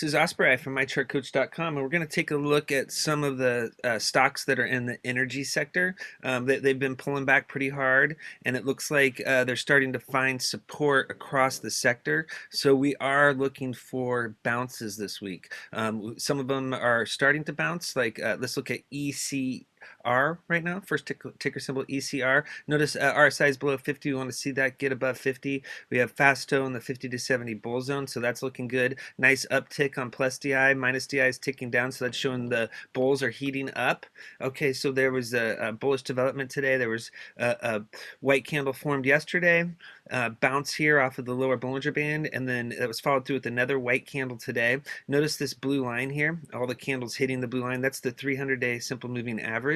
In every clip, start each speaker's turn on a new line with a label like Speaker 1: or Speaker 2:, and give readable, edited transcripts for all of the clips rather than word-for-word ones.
Speaker 1: This is Ospreyeye from MyChartCoach.com, and we're going to take a look at some of the stocks that are in the energy sector. They've been pulling back pretty hard, and it looks like they're starting to find support across the sector. So we are looking for bounces this week. Some of them are starting to bounce, like let's look at ECR right now. First ticker symbol ECR. Notice RSI is below 50. We want to see that get above 50. We have Fasto in the 50 to 70 bull zone, so that's looking good. Nice uptick on plus DI. Minus DI is ticking down, so that's showing the bulls are heating up. Okay, so there was a bullish development today. There was a white candle formed yesterday, bounce here off of the lower Bollinger Band, and then that was followed through with another white candle today. Notice this blue line here, all the candles hitting the blue line. That's the 300-day simple moving average.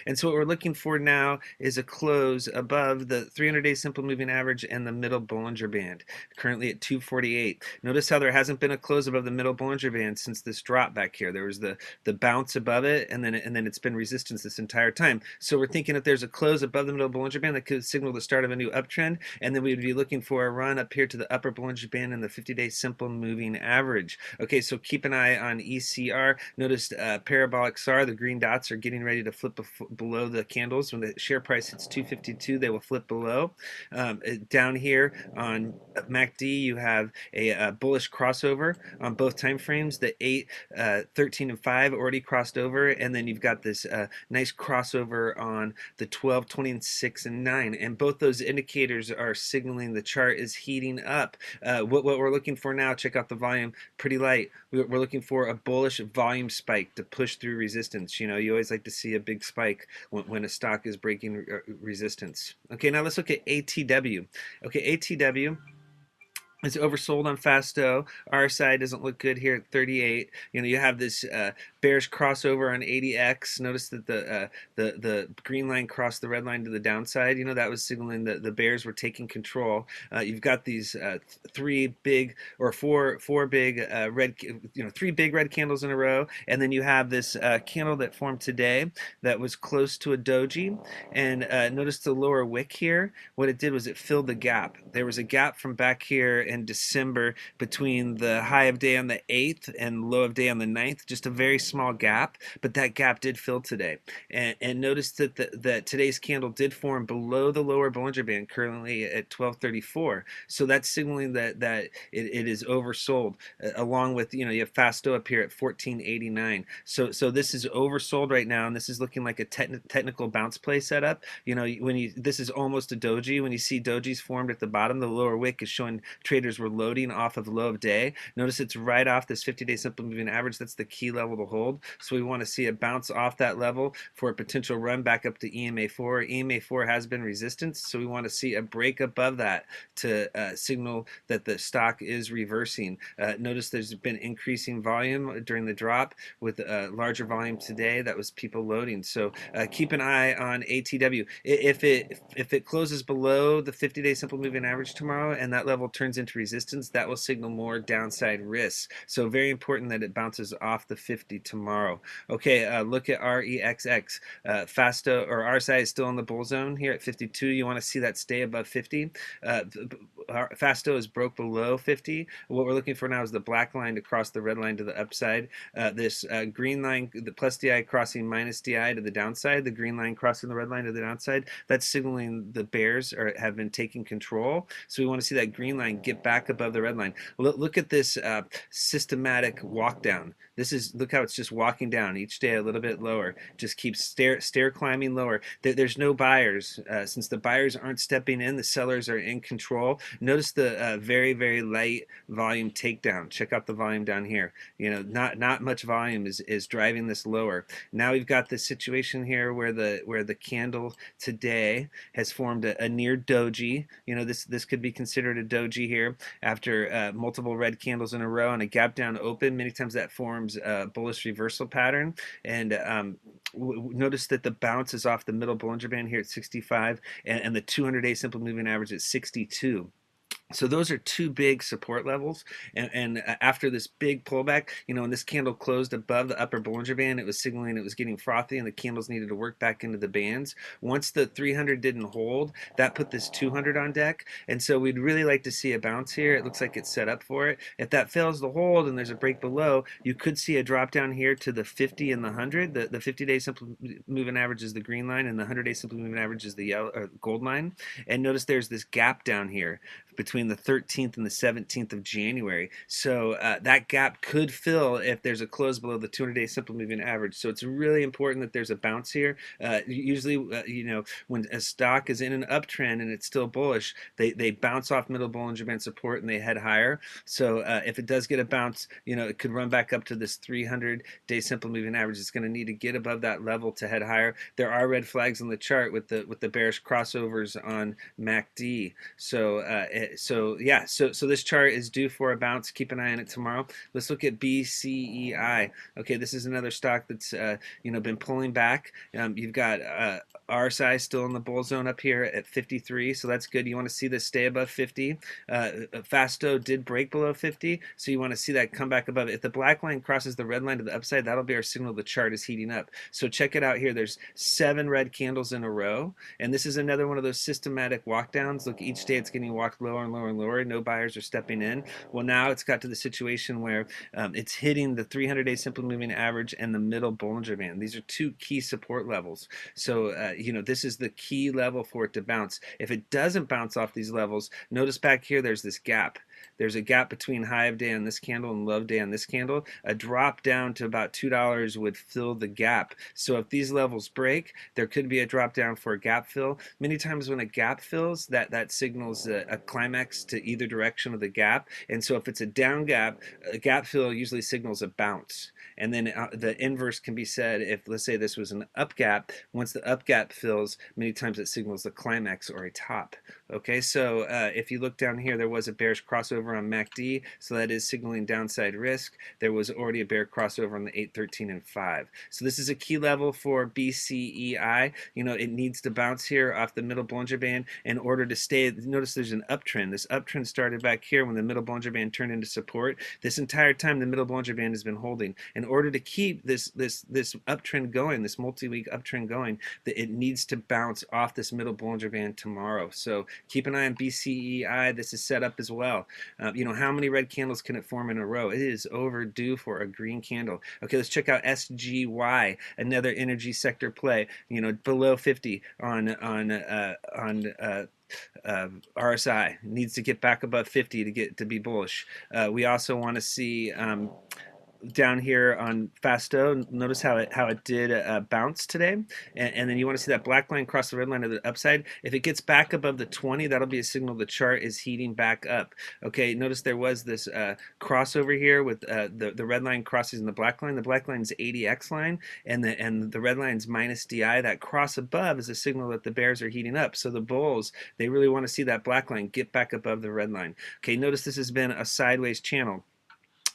Speaker 1: And so what we're looking for now is a close above the 300-day simple moving average and the middle Bollinger Band, currently at 248. Notice how there hasn't been a close above the middle Bollinger Band since this drop back here. There was the bounce above it, and then it's been resistance this entire time. So we're thinking that there's a close above the middle Bollinger Band that could signal the start of a new uptrend, and then we'd be looking for a run up here to the upper Bollinger Band and the 50-day simple moving average. Okay, so keep an eye on ECR. Notice parabolic SAR, the green dots are getting ready to flip below the candles. When the share price hits 252, they will flip below. Down here on MACD, you have a bullish crossover on both time frames. The 8, 13, and 5 already crossed over, and then you've got this nice crossover on the 12, 20, and 6, and 9. And both those indicators are signaling the chart is heating up. What we're looking for now, check out the volume, pretty light. We're looking for a bullish volume spike to push through resistance. You know, you always like to see a big spike when a stock is breaking resistance. Okay, now let's look at ATW. Okay, ATW. It's oversold on Fasto. RSI doesn't look good here at 38. You know, you have this bearish crossover on ADX. Notice that the green line crossed the red line to the downside. You know, that was signaling that the bears were taking control. You've got these three big or four big three big red candles in a row, and then you have this candle that formed today that was close to a doji. And notice the lower wick here. What it did was it filled the gap. There was a gap from back here in December between the high of day on the 8th and low of day on the 9th, just a very small gap, but that gap did fill today. And notice that today's candle did form below the lower Bollinger Band, currently at 1234. So that's signaling that it is oversold, along with, you know, you have Fasto up here at 1489. So this is oversold right now, and this is looking like a technical bounce play setup. You know, this is almost a doji. When you see dojis formed at the bottom, the lower wick is showing traders were loading off of low of day. Notice it's right off this 50-day simple moving average. That's the key level to hold. So we want to see it bounce off that level for a potential run back up to EMA4. EMA4 has been resistance, so we want to see a break above that to signal that the stock is reversing. Notice there's been increasing volume during the drop with larger volume today. That was people loading. So keep an eye on ATW. If it closes below the 50-day simple moving average tomorrow and that level turns into resistance, that will signal more downside risks. So very important that it bounces off the 50 tomorrow. Okay, look at REXX. Fasto or RSI is still in the bull zone here at 52. You want to see that stay above 50. Fasto is broke below 50. What we're looking for now is the black line to cross the red line to the upside. This green line, the plus DI crossing minus DI to the downside, the green line crossing the red line to the downside, that's signaling the bears have been taking control. So we want to see that green line get back above the red line. Look at this systematic walk down. Look how it's just walking down each day a little bit lower. Just keeps stair climbing lower. There's no buyers. Since the buyers aren't stepping in, the sellers are in control. Notice the very, very light volume takedown. Check out the volume down here. You know, not much volume is driving this lower. Now we've got this situation here where the candle today has formed a near doji. You know, this could be considered a doji here after multiple red candles in a row and a gap down open. Many times that forms a bullish reversal pattern. And notice that the bounce is off the middle Bollinger Band here at 65 and the 200-day simple moving average at 62. So those are two big support levels, and after this big pullback, when this candle closed above the upper Bollinger Band, it was signaling it was getting frothy, and the candles needed to work back into the bands. Once the 300 didn't hold, that put this 200 on deck, and so we'd really like to see a bounce here. It looks like it's set up for it. If that fails to hold and there's a break below, you could see a drop down here to the 50 and the 100. The 50-day simple moving average is the green line, and the 100-day simple moving average is the yellow or gold line. And notice there's this gap down here between the 13th and the 17th of January. So that gap could fill if there's a close below the 200-day simple moving average. So it's really important that there's a bounce here. Usually, when a stock is in an uptrend and it's still bullish, they bounce off middle Bollinger Band support and they head higher. So if it does get a bounce, it could run back up to this 300-day simple moving average. It's going to need to get above that level to head higher. There are red flags on the chart with the bearish crossovers on MACD. So this chart is due for a bounce. Keep an eye on it tomorrow. Let's look at BCEI. Okay, this is another stock that's been pulling back. You've got RSI still in the bull zone up here at 53, so that's good. You want to see this stay above 50. Fasto did break below 50, so you want to see that come back above it. If the black line crosses the red line to the upside, that'll be our signal the chart is heating up. So check it out here. There's 7 red candles in a row, and this is another one of those systematic walkdowns. Look, each day it's getting walked lower and lower and lower. No buyers are stepping in. Well, now it's got to the situation where it's hitting the 300-day simple moving average and the middle Bollinger Band. These are two key support levels. So this is the key level for it to bounce. If it doesn't bounce off these levels, notice back here there's this gap. There's a gap between high of day on this candle and low of day on this candle. A drop down to about $2 would fill the gap. So if these levels break, there could be a drop down for a gap fill. Many times when a gap fills, that signals a climax to either direction of the gap. And so if it's a down gap, a gap fill usually signals a bounce. And then the inverse can be said if, let's say, this was an up gap. Once the up gap fills, many times it signals the climax or a top. Okay, so if you look down here, there was a bearish crossover on MACD, so that is signaling downside risk. There was already a bear crossover on the 8, 13, and 5. So this is a key level for BCEI. It needs to bounce here off the middle Bollinger Band in order to stay. Notice there's an uptrend. This uptrend started back here when the middle Bollinger Band turned into support. This entire time, the middle Bollinger Band has been holding. In order to keep this uptrend going, this multi-week uptrend going, it needs to bounce off this middle Bollinger Band tomorrow. So keep an eye on BCEI. This is set up as well. How many red candles can it form in a row? It is overdue for a green candle. Okay, let's check out SGY, another energy sector play. Below 50 on RSI. Needs to get back above 50 to be bullish. We also want to see down here on Fasto, notice how it did bounce today, and then you want to see that black line cross the red line to the upside. If it gets back above the 20, that'll be a signal the chart is heating back up. Okay, notice there was this crossover here with the red line crosses in the black line. The black line is ATW line, and the red line is minus DI. That cross above is a signal that the bears are heating up. So the bulls, they really want to see that black line get back above the red line. Okay, notice this has been a sideways channel.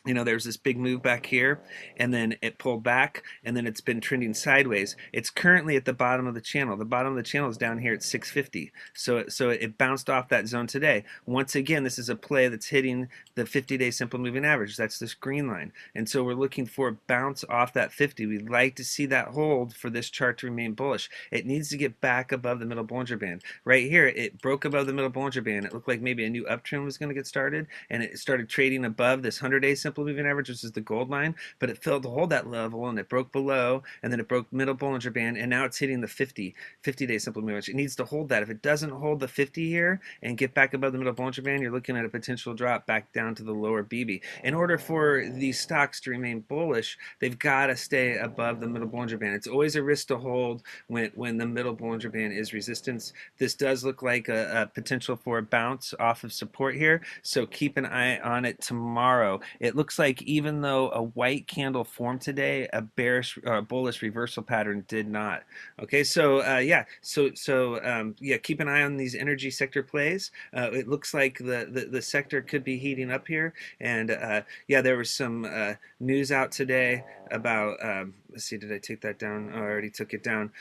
Speaker 1: There's this big move back here, and then it pulled back, and then it's been trending sideways. It's currently at the bottom of the channel. The bottom of the channel is down here at 650. So it bounced off that zone today. Once again, this is a play that's hitting the 50-day simple moving average. That's this green line. And so we're looking for a bounce off that 50. We'd like to see that hold for this chart to remain bullish. It needs to get back above the middle Bollinger Band. Right here, it broke above the middle Bollinger Band. It looked like maybe a new uptrend was going to get started, and it started trading above this 100-day simple moving average, which is the gold line, but it failed to hold that level, and it broke below, and then it broke middle Bollinger Band, and now it's hitting the 50-day simple moving average. It needs to hold that. If it doesn't hold the 50 here and get back above the middle Bollinger Band, you're looking at a potential drop back down to the lower BB. In order for these stocks to remain bullish, they've got to stay above the middle Bollinger Band. It's always a risk to hold when the middle Bollinger Band is resistance. This does look like a potential for a bounce off of support here, so keep an eye on it tomorrow. It looks like even though a white candle formed today, a bearish bullish reversal pattern did not. Okay, so keep an eye on these energy sector plays. It looks like the sector could be heating up here, and there was some news out today about let's see, did I take that down? Oh, I already took it down.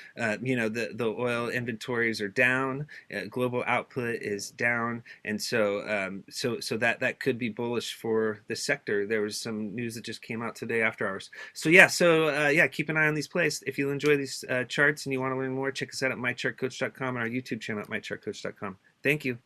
Speaker 1: You know, the oil inventories are down, global output is down, and so that could be bullish for the sector. There was some news that just came out today after hours. So yeah, keep an eye on these plays. If you enjoy these charts and you want to learn more, check us out at mychartcoach.com and our YouTube channel at mychartcoach.com. Thank you.